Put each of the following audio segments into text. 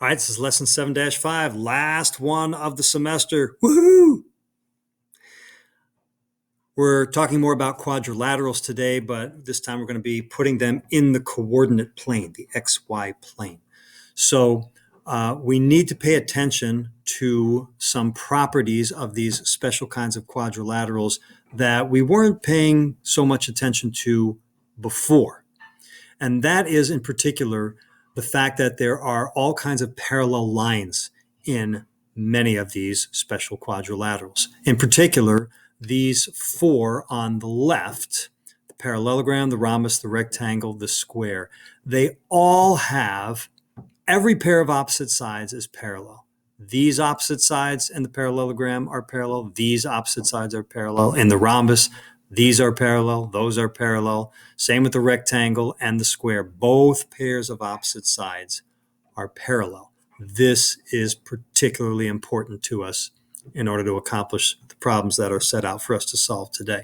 All right, this is lesson 7-5, last one of the semester. Woohoo! We're talking more about quadrilaterals today, but this time we're going to be putting them in the coordinate plane, the XY plane. So we need to pay attention to some properties of these special kinds of quadrilaterals that we weren't paying so much attention to before. And that is, in particular, the fact that there are all kinds of parallel lines in many of these special quadrilaterals. In particular, these four on the left, the parallelogram, the rhombus, the rectangle, the square, they all have every pair of opposite sides is parallel. These opposite sides in the parallelogram are parallel. These opposite sides are parallel. In the rhombus, these are parallel. Those are parallel. Same with the rectangle and the square. Both pairs of opposite sides are parallel. This is particularly important to us in order to accomplish the problems that are set out for us to solve today.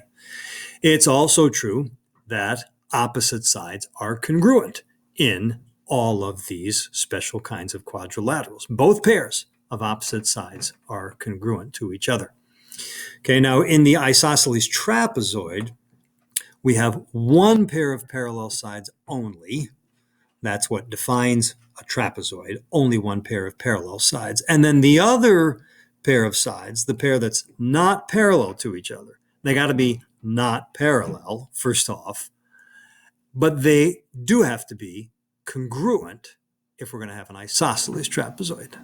It's also true that opposite sides are congruent in all of these special kinds of quadrilaterals. Both pairs of opposite sides are congruent to each other. Okay, now in the isosceles trapezoid, we have one pair of parallel sides only. That's what defines a trapezoid, only one pair of parallel sides. And then the other pair of sides, the pair that's not parallel to each other, they got to be not parallel, first off, but they do have to be congruent if we're going to have an isosceles trapezoid.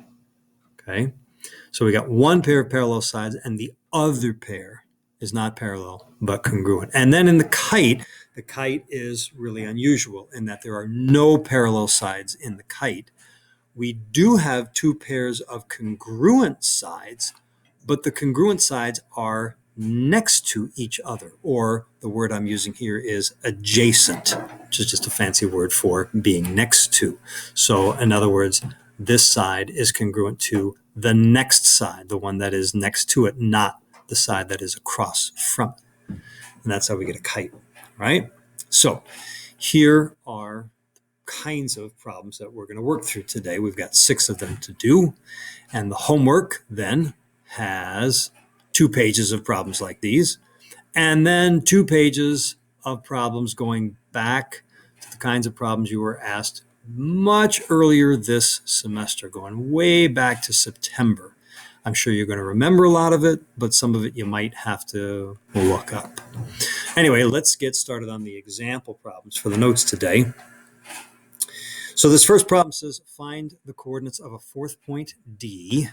Okay, so we got one pair of parallel sides and the other pair is not parallel but congruent. And then in the kite is really unusual in that there are no parallel sides in the kite. We do have two pairs of congruent sides, but the congruent sides are next to each other, or the word I'm using here is adjacent, which is just a fancy word for being next to. So in other words, this side is congruent to the next side, the one that is next to it, not the side that is across from it. And that's how we get a kite, right? So here are kinds of problems that we're going to work through today. We've got 6 of them to do. And the homework then has 2 pages of problems like these, and then 2 pages of problems going back to the kinds of problems you were asked much earlier this semester, going way back to September. I'm sure you're going to remember a lot of it, but some of it you might have to look up. Anyway, let's get started on the example problems for the notes today. So this first problem says, find the coordinates of a fourth point D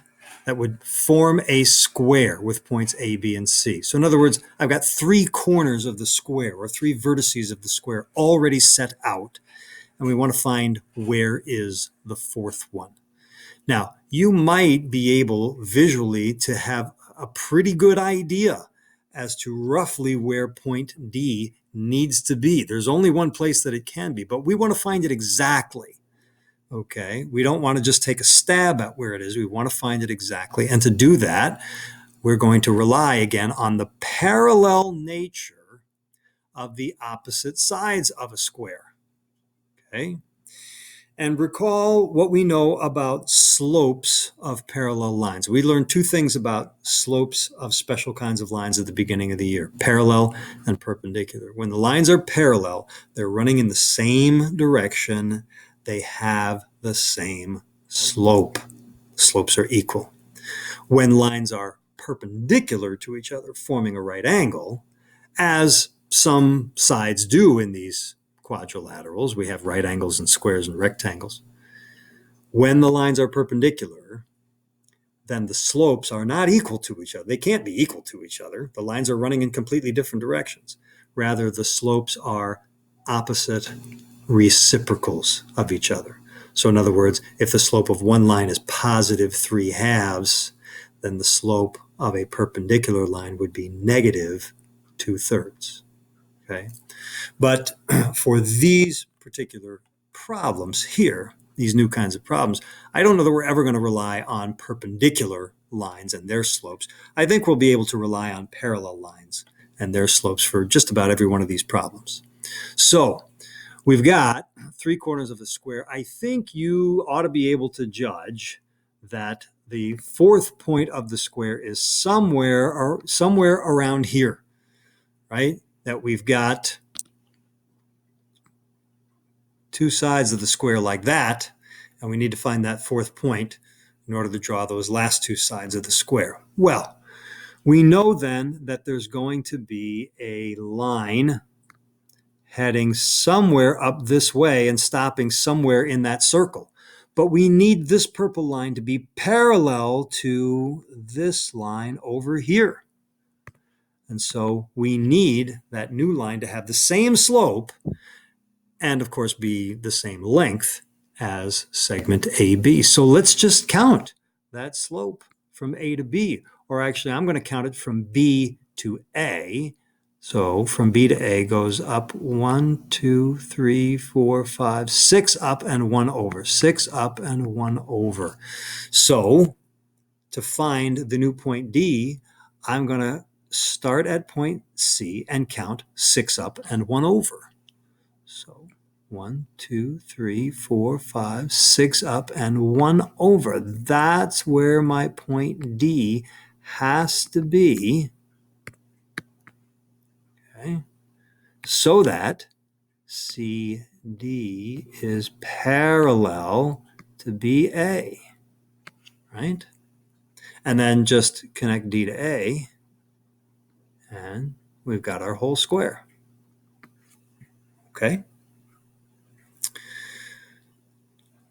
that would form a square with points A, B, and C. So in other words, I've got 3 corners of the square, or 3 vertices of the square already set out, and we want to find where is the 4th one. Now, you might be able visually to have a pretty good idea as to roughly where point D needs to be. There's only one place that it can be, but we want to find it exactly. Okay, we don't want to just take a stab at where it is. We want to find it exactly. And to do that, we're going to rely again on the parallel nature of the opposite sides of a square. Okay, and recall what we know about slopes of parallel lines. We learned 2 things about slopes of special kinds of lines at the beginning of the year: parallel and perpendicular. When the lines are parallel, they're running in the same direction. They have the same slope. Slopes are equal. When lines are perpendicular to each other, forming a right angle, as some sides do in these quadrilaterals, we have right angles and squares and rectangles. When the lines are perpendicular, then the slopes are not equal to each other. They can't be equal to each other. The lines are running in completely different directions. Rather, the slopes are opposite reciprocals of each other. So in other words, if the slope of one line is positive 3/2, then the slope of a perpendicular line would be negative 2/3. Okay, but for these particular problems here, these new kinds of problems, I don't know that we're ever going to rely on perpendicular lines and their slopes. I think we'll be able to rely on parallel lines and their slopes for just about every one of these problems. So we've got 3 corners of a square. I think you ought to be able to judge that the fourth point of the square is somewhere around here, right? That we've got 2 sides of the square like that, and we need to find that fourth point in order to draw those last 2 sides of the square. Well, we know then that there's going to be a line heading somewhere up this way and stopping somewhere in that circle. But we need this purple line to be parallel to this line over here. And so we need that new line to have the same slope and, of course, be the same length as segment AB. So let's just count that slope from A to B. Or actually, I'm going to count it from B to A. So from B to A goes up 1, 2, 3, 4, 5, 6 up and 1 over. 6 up and 1 over. So to find the new point D, I'm going to start at point C and count 6 up and 1 over. So 1, 2, 3, 4, 5, 6 up and 1 over. That's where my point D has to be. Okay. So that CD is parallel to BA, right? And then just connect D to A, and we've got our whole square. Okay.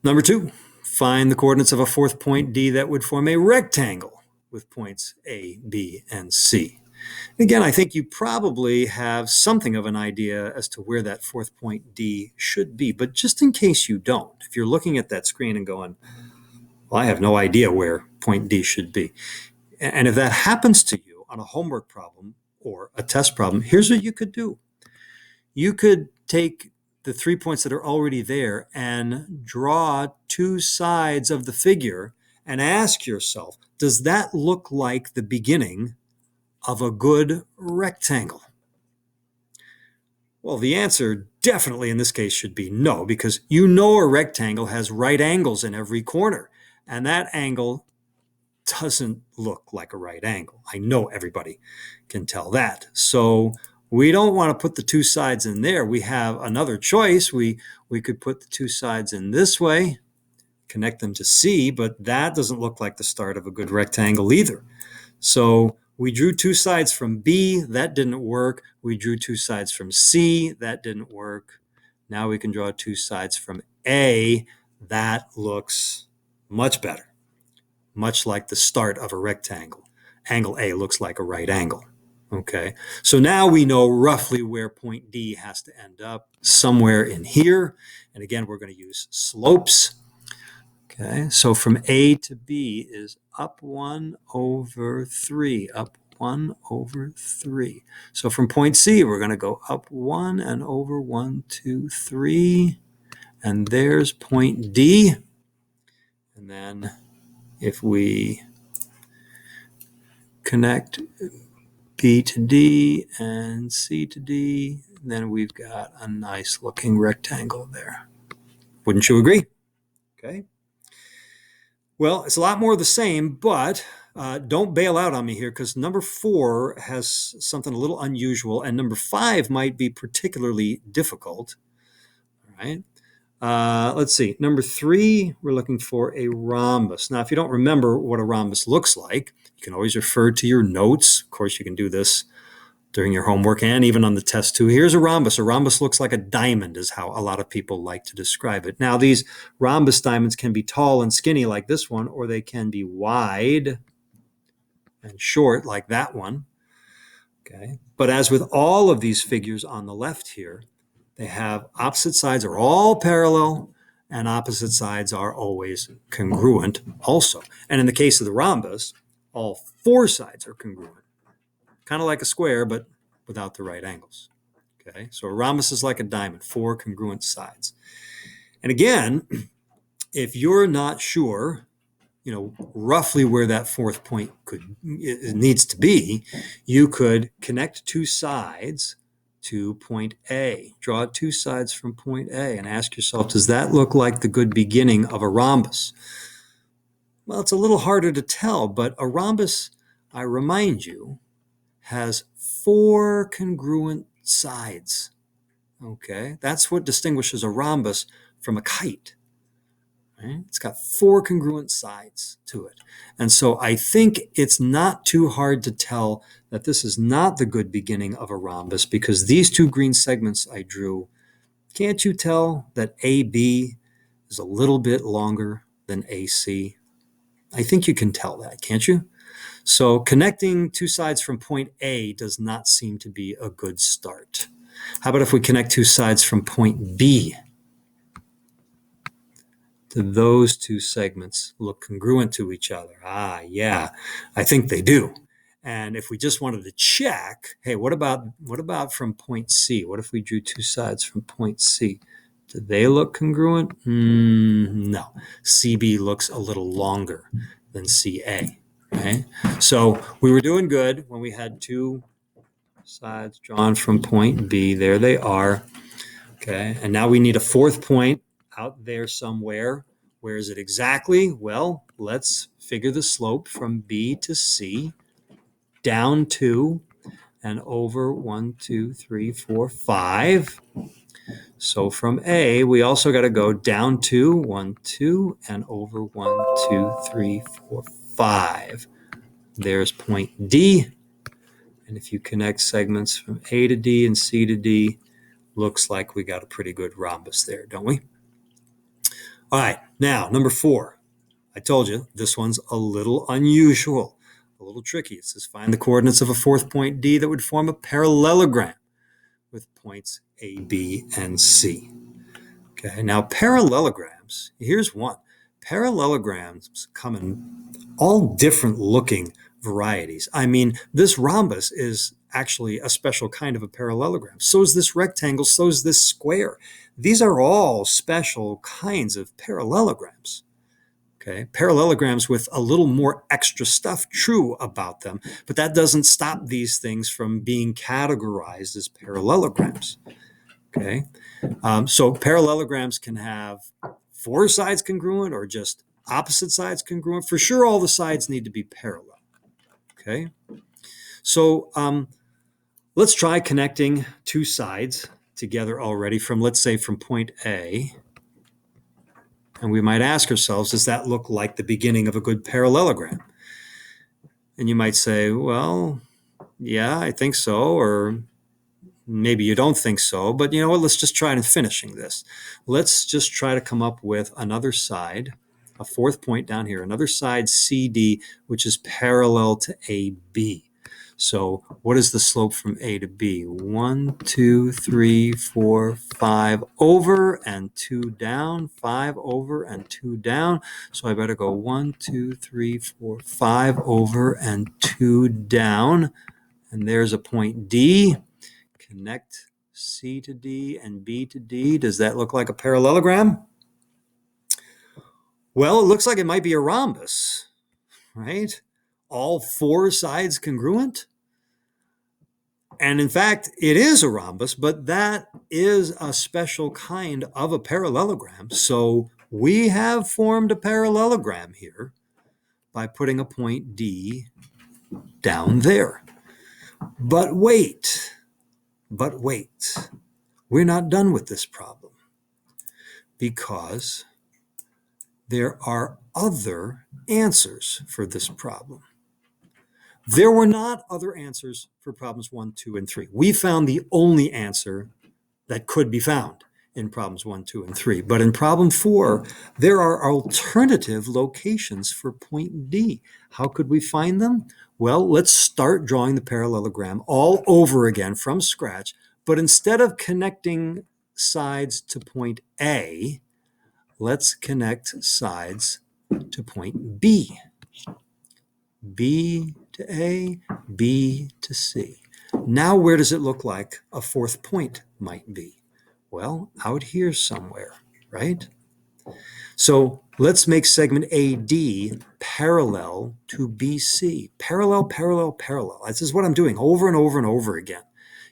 Number 2, find the coordinates of a fourth point D that would form a rectangle with points A, B, and C. Again, I think you probably have something of an idea as to where that fourth point D should be, but just in case you don't, if you're looking at that screen and going, well, I have no idea where point D should be. And if that happens to you on a homework problem or a test problem, here's what you could do. You could take the 3 points that are already there and draw 2 sides of the figure and ask yourself, does that look like the beginning of a good rectangle? Well, the answer definitely in this case should be no, because you know a rectangle has right angles in every corner, and that angle doesn't look like a right angle. I know everybody can tell that. So we don't want to put the 2 sides in there. We have another choice. We could put the 2 sides in this way, connect them to C, but that doesn't look like the start of a good rectangle either. So we drew 2 sides from B, that didn't work. We drew 2 sides from C, that didn't work. Now we can draw 2 sides from A, that looks much better, much like the start of a rectangle. Angle A looks like a right angle. Okay, so now we know roughly where point D has to end up, somewhere in here. And again, we're going to use slopes. Okay, so from A to B is up 1 over 3, up 1 over 3. So from point C, we're going to go up 1 and over 1, 2, 3. And there's point D. And then if we connect B to D and C to D, then we've got a nice looking rectangle there. Wouldn't you agree? Okay. Well, it's a lot more of the same, but don't bail out on me here, because number 4 has something a little unusual, and number 5 might be particularly difficult. All right. Let's see. Number 3, we're looking for a rhombus. Now, if you don't remember what a rhombus looks like, you can always refer to your notes. Of course, you can do this during your homework and even on the test too. Here's a rhombus. A rhombus looks like a diamond is how a lot of people like to describe it. Now, these rhombus diamonds can be tall and skinny like this one, or they can be wide and short like that one. Okay. But as with all of these figures on the left here, they have opposite sides are all parallel and opposite sides are always congruent also. And in the case of the rhombus, all 4 sides are congruent. Kind of like a square, but without the right angles. Okay, so a rhombus is like a diamond, 4 congruent sides. And again, if you're not sure, roughly where that fourth point needs to be, you could connect 2 sides to point A. Draw two sides from point A and ask yourself, does that look like the good beginning of a rhombus? Well, it's a little harder to tell, but a rhombus, I remind you, has four congruent sides. Okay, that's what distinguishes a rhombus from a kite. Right? It's got four congruent sides to it. And so I think it's not too hard to tell that this is not the good beginning of a rhombus, because these two green segments I drew, can't you tell that AB is a little bit longer than AC? I think you can tell that, can't you? So connecting two sides from point A does not seem to be a good start. How about if we connect two sides from point B? Do those two segments look congruent to each other? Ah, yeah, I think they do. And if we just wanted to check, hey, what about from point C? What if we drew two sides from point C? Do they look congruent? No. CB looks a little longer than CA. Okay? So we were doing good when we had two sides drawn from point B. There they are. Okay, and now we need a fourth point out there somewhere. Where is it exactly? Well, let's figure the slope from B to C, down 2 and over 1, 2, 3, 4, 5. So from A, we also got to go down 2, 1, 2, and over 1, 2, 3, 4, 5. There's point D. And if you connect segments from A to D and C to D, looks like we got a pretty good rhombus there, don't we? All right, now number 4. I told you this one's a little unusual, a little tricky. It says find the coordinates of a fourth point D that would form a parallelogram with points A, B, and C. Okay, now parallelograms, here's one. Parallelograms come in all different looking varieties. I mean, this rhombus is actually a special kind of a parallelogram. So is this rectangle, so is this square. These are all special kinds of parallelograms. Okay, parallelograms with a little more extra stuff true about them, but that doesn't stop these things from being categorized as parallelograms. Okay, so parallelograms can have four sides congruent or just opposite sides congruent. For sure, all the sides need to be parallel. Okay, so let's try connecting two sides together already from, let's say, from point A. And we might ask ourselves, does that look like the beginning of a good parallelogram? And you might say, well, yeah, I think so, or maybe you don't think so, but you know what, let's just try finishing this. Let's just try to come up with another side, a fourth point down here, another side CD, which is parallel to AB. So what is the slope from A to B? 1, 2, 3, 4, 5 over and 2 down, 5 over and 2 down. So I better go 1, 2, 3, 4, 5 over and 2 down. And there's a point D. Connect C to D and B to D. Does that look like a parallelogram? Well, it looks like it might be a rhombus, right? All four sides congruent. And in fact, it is a rhombus, but that is a special kind of a parallelogram. So we have formed a parallelogram here by putting a point D down there. But wait, we're not done with this problem, because there are other answers for this problem. There were not other answers for problems 1, 2, and 3. We found the only answer that could be found in problems 1, 2, and 3. But in problem 4, there are alternative locations for point D. How could we find them? Well, let's start drawing the parallelogram all over again from scratch. But instead of connecting sides to point A, let's connect sides to point B. B to A, B to C. Now, where does it look like a fourth point might be? Well, out here somewhere, right? So let's make segment AD parallel to BC. Parallel, parallel, parallel. This is what I'm doing over and over and over again.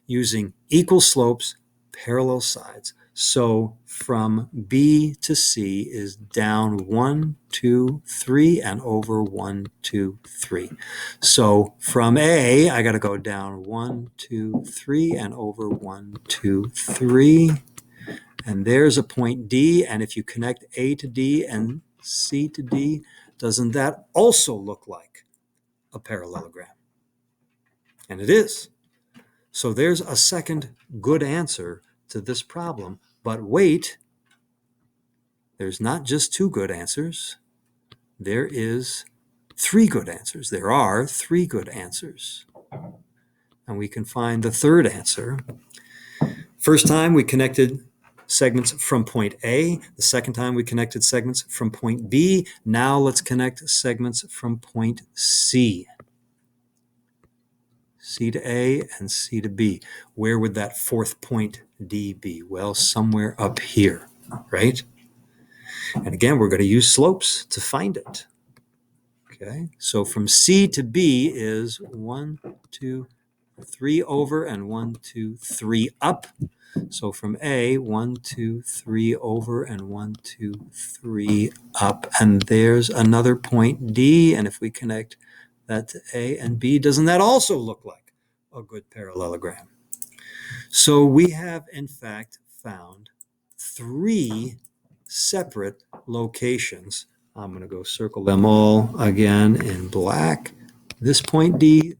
using equal slopes, parallel sides. So from B to C is down 1, 2, 3, and over 1, 2, 3. So from A, I got to go down 1, 2, 3, and over 1, 2, 3. And there's a point D. And if you connect A to D and C to D, doesn't that also look like a parallelogram? And it is. So there's a second good answer to this problem. But wait, there's not just two good answers. There is three good answers. There are three good answers. And we can find the third answer. First time we connected segments from point A. The second time we connected segments from point B. Now let's connect segments from point C. C to A and C to B. Where would that fourth point D be? Well, somewhere up here, right? And again, we're going to use slopes to find it. Okay, so from C to B is 1, 2, 3 over and 1, 2, 3 up. So from A, 1, 2, 3 over and 1, 2, 3 up. And there's another point D. And if we connect that to A and B, doesn't that also look like a good parallelogram? So we have, in fact, found three separate locations. I'm going to go circle them all again in black. This point D,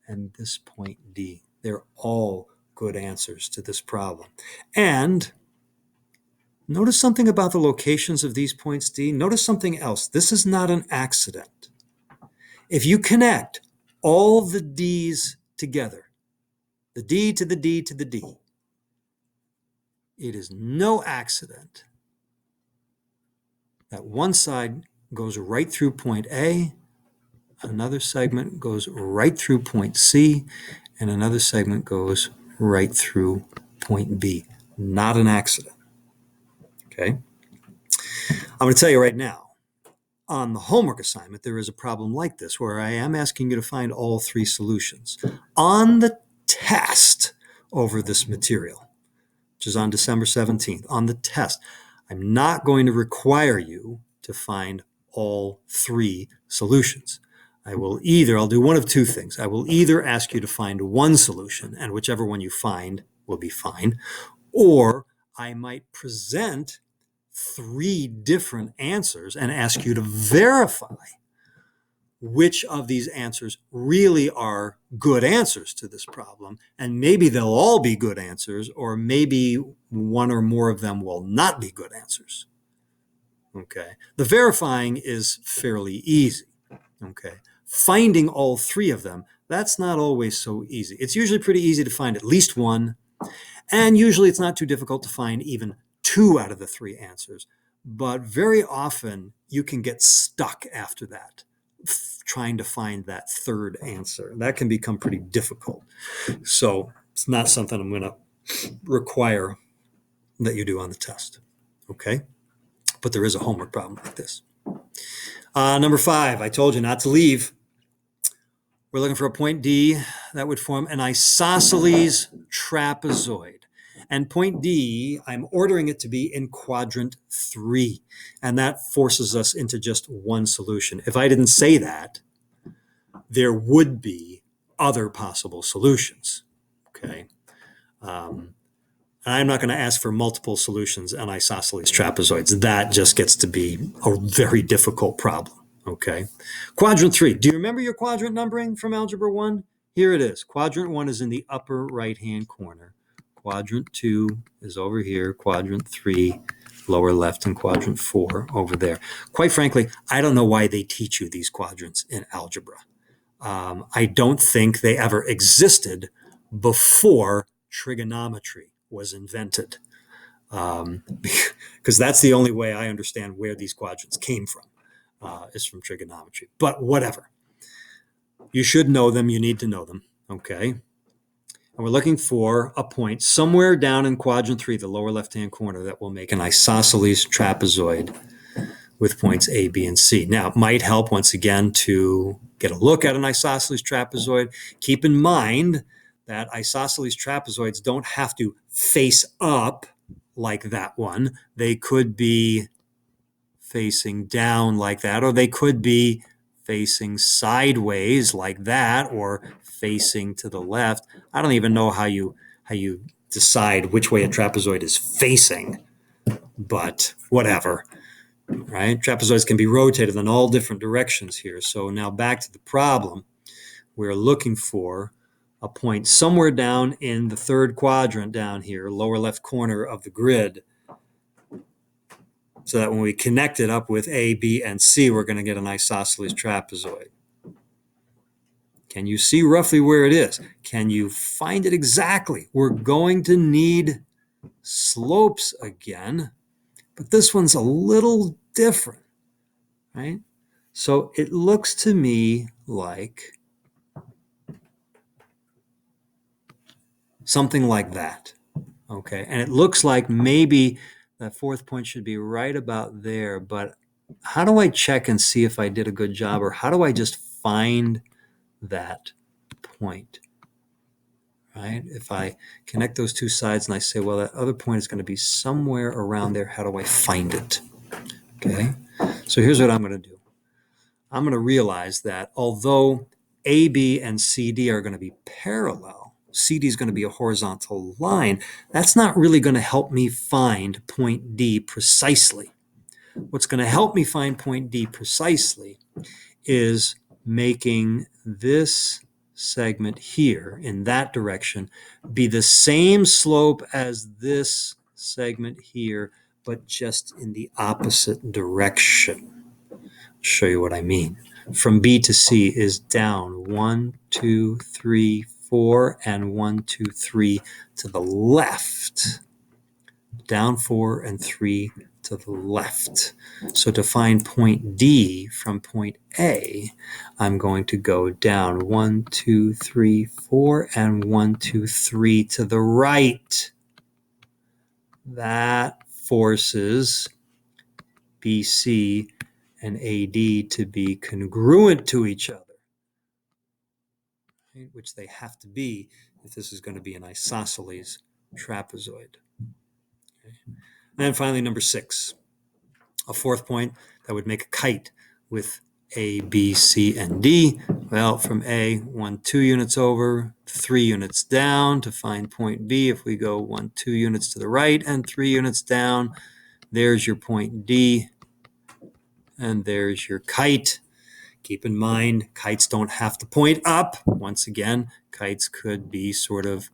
and this point D. They're all good answers to this problem. And notice something about the locations of these points D. Notice something else. This is not an accident. If you connect all the D's together, the D to the D to the D, it is no accident that one side goes right through point A, another segment goes right through point C, and another segment goes right through point B. Not an accident. Okay? I'm going to tell you right now, on the homework assignment, there is a problem like this where I am asking you to find all three solutions. On the test over this material, which is on December 17th, on the test, I'm not going to require you to find all three solutions. I'll do one of two things. I will either ask you to find one solution, and whichever one you find will be fine, or I might present three different answers and ask you to verify which of these answers really are good answers to this problem. And maybe they'll all be good answers, or maybe one or more of them will not be good answers. Okay. The verifying is fairly easy. Okay. Finding all three of them, that's not always so easy. It's usually pretty easy to find at least one, and usually it's not too difficult to find even two out of the three answers. But very often you can get stuck after that, trying to find that third answer. That can become pretty difficult. So it's not something I'm going to require that you do on the test. Okay? But there is a homework problem like this. Number 5, I told you not to leave. We're looking for a point D that would form an isosceles trapezoid. And point D, I'm ordering it to be in quadrant 3. And that forces us into just one solution. If I didn't say that, there would be other possible solutions. Okay. I'm not going to ask for multiple solutions on isosceles trapezoids. That just gets to be a very difficult problem. Okay. Quadrant 3. Do you remember your quadrant numbering from Algebra 1? Here it is. Quadrant 1 is in the upper right-hand corner. Quadrant 2 is over here. Quadrant 3, lower left, and quadrant 4 over there. Quite frankly, I don't know why they teach you these quadrants in algebra. I don't think they ever existed before trigonometry was invented, because that's the only way I understand where these quadrants came from, is from trigonometry. But whatever. You should know them. You need to know them. Okay. And we're looking for a point somewhere down in quadrant 3, the lower left-hand corner, that will make an isosceles trapezoid with points A, B, and C. Now, it might help, once again, to get a look at an isosceles trapezoid. Keep in mind that isosceles trapezoids don't have to face up like that one. They could be facing down like that, or they could be facing sideways like that, or facing to the left. I don't even know how you decide which way a trapezoid is facing, but whatever, right? Trapezoids can be rotated in all different directions here. So now back to the problem. We're looking for a point somewhere down in the third quadrant down here, lower left corner of the grid, so that when we connect it up with A, B, and C, we're going to get an isosceles trapezoid. Can you see roughly where it is? Can you find it exactly? We're going to need slopes again, but this one's a little different, right? So it looks to me like something like that, okay? And it looks like maybe that fourth point should be right about there, but how do I check and see if I did a good job, or how do I just find that point, right? If I connect those two sides and I say, well, that other point is going to be somewhere around there, how do I find it? Okay, so here's what I'm going to do. I'm going to realize that although AB and CD are going to be parallel, CD is going to be a horizontal line, that's not really going to help me find point D precisely. What's going to help me find point D precisely is making this segment here in that direction be the same slope as this segment here, but just in the opposite direction. I'll show you what I mean. From B to C is down 1, 2, 3, 4, and 1, 2, 3 to the left. Down 4 and 3 to the left. So to find point D from point A, I'm going to go down 1, 2, 3, 4, and 1, 2, 3 to the right. That forces BC and AD to be congruent to each other, right? Which they have to be if this is going to be an isosceles trapezoid. Okay. And then finally, number 6, a fourth point that would make a kite with A, B, C, and D. Well, from A, 1, 2 units over, 3 units down to find point B. If we go 1, 2 units to the right and 3 units down, there's your point D, and there's your kite. Keep in mind, kites don't have to point up. Once again, kites could be sort of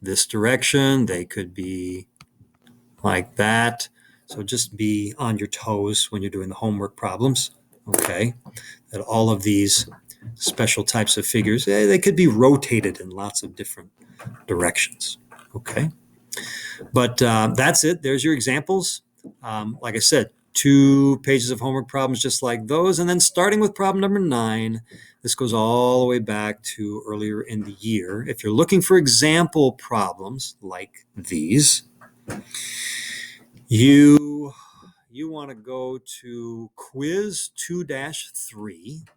this direction. They could be like that. So just be on your toes when you're doing the homework problems, okay? That all of these special types of figures, they could be rotated in lots of different directions, okay? But that's it. There's your examples. Like I said, 2 pages of homework problems just like those. And then starting with problem number 9, this goes all the way back to earlier in the year. If you're looking for example problems like these, you want to go to quiz 2-3.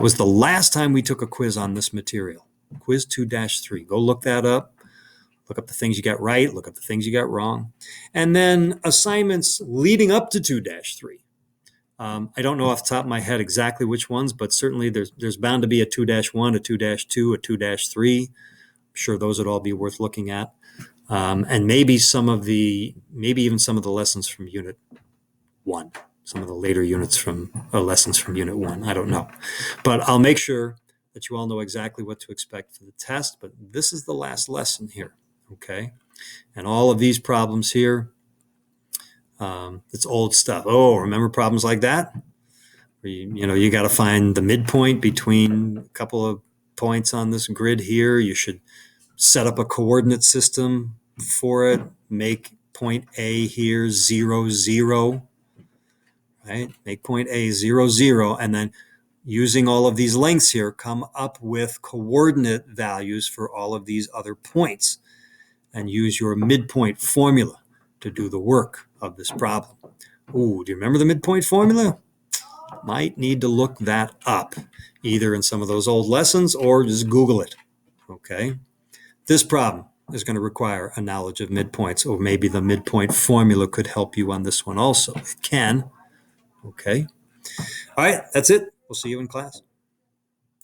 Was the last time we took a quiz on this material. Quiz 2-3. Go look that up. Look up the things you got right. Look up the things you got wrong. And then assignments leading up to 2-3. I don't know off the top of my head exactly which ones, but certainly there's bound to be a 2-1, a 2-2, a 2-3. I'm sure those would all be worth looking at. And maybe even some of the lessons from Unit 1, some of the later units lessons from Unit 1. I don't know. But I'll make sure that you all know exactly what to expect for the test. But this is the last lesson here, okay? And all of these problems here, it's old stuff. Oh, remember problems like that? Where you got to find the midpoint between a couple of points on this grid here. You should set up a coordinate system for it. Make point A here 0, 0, right? Make point A 0, 0, and then using all of these lengths here, come up with coordinate values for all of these other points and use your midpoint formula to do the work of this problem. Ooh, do you remember the midpoint formula? Might need to look that up, either in some of those old lessons or just Google it. Okay. This problem is going to require a knowledge of midpoints, or maybe the midpoint formula could help you on this one also. It can. Okay. All right. That's it. We'll see you in class.